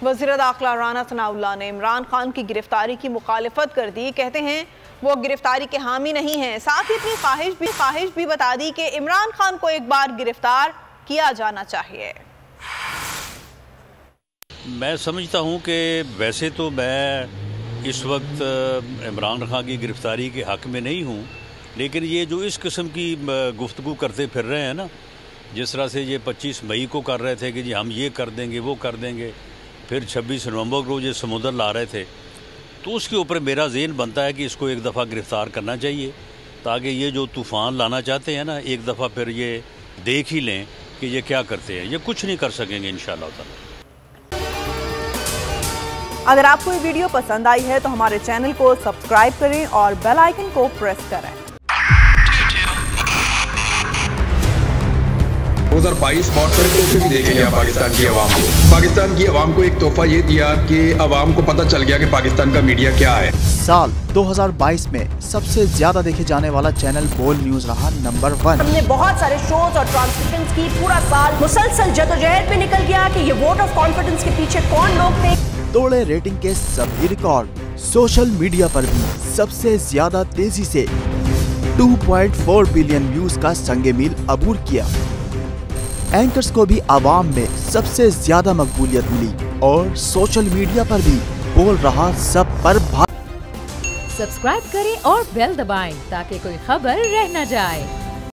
वज़ीर दाखिला राना सनाउल्लाह ने इमरान खान की गिरफ्तारी की मुखालिफत कर दी। कहते हैं वो गिरफ्तारी के हामी नहीं हैं। साथ ही अपनी ख्वाहिश भी बता दी कि इमरान खान को एक बार गिरफ्तार किया जाना चाहिए। मैं समझता हूँ कि वैसे तो मैं इस वक्त इमरान खान की गिरफ्तारी के हक़ में नहीं हूँ, लेकिन ये जो इस किस्म की गुफ्तगू करते फिर रहे हैं ना, जिस तरह से ये 25 मई को कर रहे थे कि जी हम ये कर देंगे वो कर देंगे, फिर 26 नवंबर को ये समुद्र ला रहे थे, तो उसके ऊपर मेरा ज़हन बनता है कि इसको एक दफ़ा गिरफ़्तार करना चाहिए, ताकि ये जो तूफ़ान लाना चाहते हैं ना, एक दफ़ा फिर ये देख ही लें कि ये क्या करते हैं। ये कुछ नहीं कर सकेंगे इंशाअल्लाह ताला। अगर आपको ये वीडियो पसंद आई है तो हमारे चैनल को सब्सक्राइब करें और बेल आइकन को प्रेस करें। 2022 बहुत सारे तोहफे भी देखे गया पाकिस्तान की आवाम को। पाकिस्तान की आवाम को एक तोहफा ये दिया कि आवाम को पता चल गया कि पाकिस्तान का मीडिया क्या है। साल 2022 में सबसे ज्यादा देखे जाने वाला चैनल बोल न्यूज रहा नंबर 1। हमने बहुत सारे शोज और ट्रांसमिशंस की, पूरा साल मुसलसल जदोजहद में निकल गया कि ये वोट ऑफ कॉन्फिडेंस के पीछे कौन लोग थे। तोड़े रेटिंग के सभी रिकॉर्ड। सोशल मीडिया पर भी सबसे ज्यादा तेजी से 2.4 बिलियन व्यूज का संगे मील अबूर किया। एंकर्स को भी आवाम में सबसे ज्यादा मकबूलियत मिली और सोशल मीडिया पर भी बोल रहा सब पर सब्सक्राइब करें और बेल दबाएं ताकि कोई खबर रह न जाए।